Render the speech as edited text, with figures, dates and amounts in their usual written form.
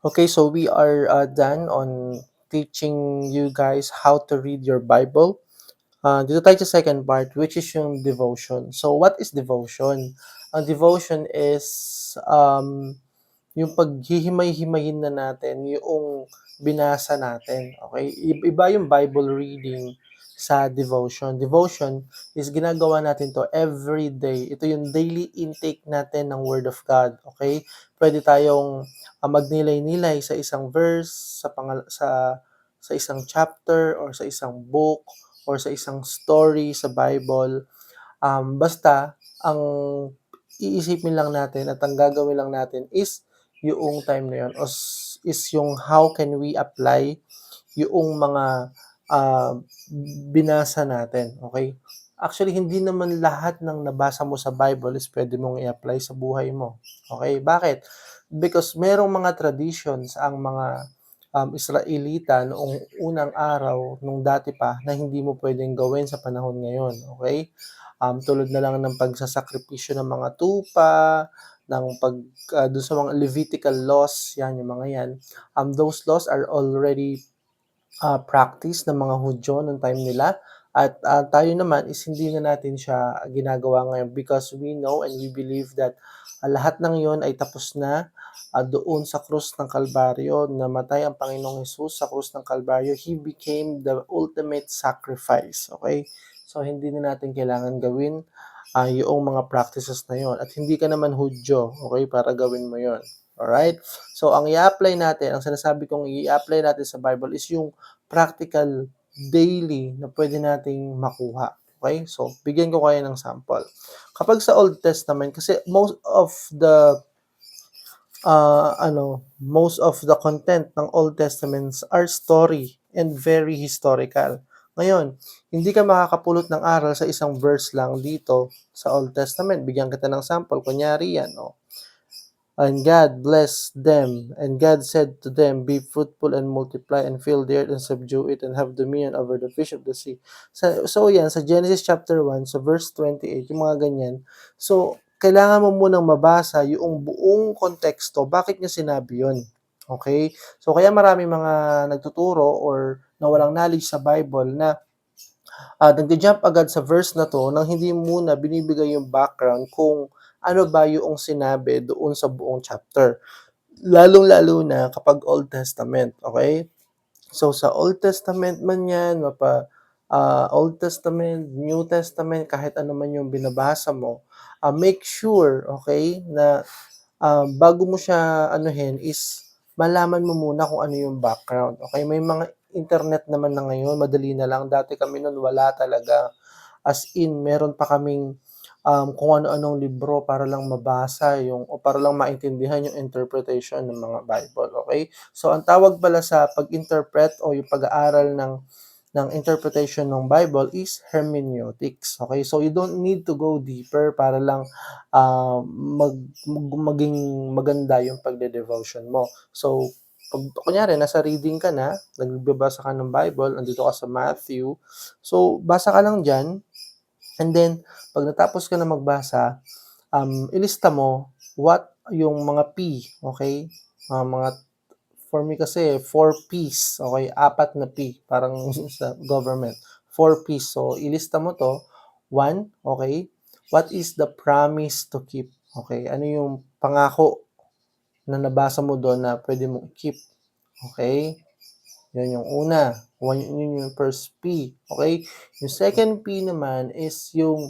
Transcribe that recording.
Okay, so we are done on teaching you guys how to read your Bible. Dito tayo sa second part, which is yung devotion. So, what is devotion? Ang devotion is yung paghihimay-himayin na natin yung binasa natin. Okay? Iba yung Bible reading sa devotion. Devotion is ginagawa natin to every day. Ito yung daily intake natin ng Word of God. Okay? Pwede tayong magnilay-nilay sa isang verse, sa isang chapter, or sa isang book, or sa isang story sa Bible. Basta, ang iisipin lang natin at ang gagawin lang natin is yung time na yun is yung how can we apply yung mga binasa natin, okay? Actually, hindi naman lahat ng nabasa mo sa Bible is pwede mong i-apply sa buhay mo. Okay? Bakit? Because merong mga traditions ang mga Israelita noong unang araw, nung dati pa, na hindi mo pwedeng gawin sa panahon ngayon. Okay? Tulad na lang ng pagsasakripisyo ng mga tupa, ng dun sa mga Levitical laws, yan, yung mga yan. Those laws are already practice ng mga Hudyo nung time nila at tayo naman is hindi na natin siya ginagawa ngayon because we know and we believe that lahat ng yon ay tapos na doon sa krus ng Kalbaryo. Namatay ang Panginoong Hesus sa krus ng Kalbaryo. He became the ultimate sacrifice. Okay? So, hindi na natin kailangan gawin yung mga practices na yon. At hindi ka naman Hudyo, okay, para gawin mo yon. Alright? So, ang i-apply natin, ang sinasabi kong i-apply natin sa Bible is yung practical daily na pwede nating makuha. Okay? So, bigyan ko kayo ng sample. Kapag sa Old Testament, kasi most of the content ng Old Testaments are story and very historical. Ngayon, hindi ka makakapulot ng aral sa isang verse lang dito sa Old Testament. Bigyan kita ng sample. Kunyari yan, oh. And God blessed them, and God said to them, be fruitful and multiply and fill the earth and subdue it and have dominion over the fish of the sea. So yan, sa Genesis chapter 1, sa verse 28, yung mga ganyan. So, kailangan mo munang mabasa yung buong konteksto, bakit niya sinabi yun. Okay? So, kaya marami mga nagtuturo or na walang knowledge sa Bible na nagja-jump agad sa verse na 'to nang hindi muna binibigay yung background kung ano ba yung sinabi doon sa buong chapter. Lalong-lalo na kapag Old Testament, okay? So, sa Old Testament man 'yan, Old Testament, New Testament, kahit ano man yung binabasa mo, make sure, okay, na bago mo siya anuhin is malaman mo muna kung ano yung background, okay? May mga internet naman na ngayon, madali na lang. Dati kami nun wala talaga. As in, meron pa kaming kung ano-anong libro para lang mabasa yung o para lang maintindihan yung interpretation ng mga Bible, okay? So, ang tawag pala sa pag-interpret o yung pag-aaral ng interpretation ng Bible is hermeneutics. Okay? So, you don't need to go deeper para lang maging maganda yung pagde-devotion mo. So, pag kunyari, nasa reading ka na, nagbabasa ka ng Bible, andito ka sa Matthew, so, basa ka lang dyan, and then, pag natapos ka na magbasa, ilista mo what yung mga P, okay? Mga For me kasi, 4 Ps, okay? 4 na P, parang sa government. 4 Ps. So, ilista mo to. 1, okay? What is the promise to keep? Okay? Ano yung pangako na nabasa mo doon na pwede mong keep? Okay? Yun yung una. Yun yung first P. Okay? Yung second P naman is yung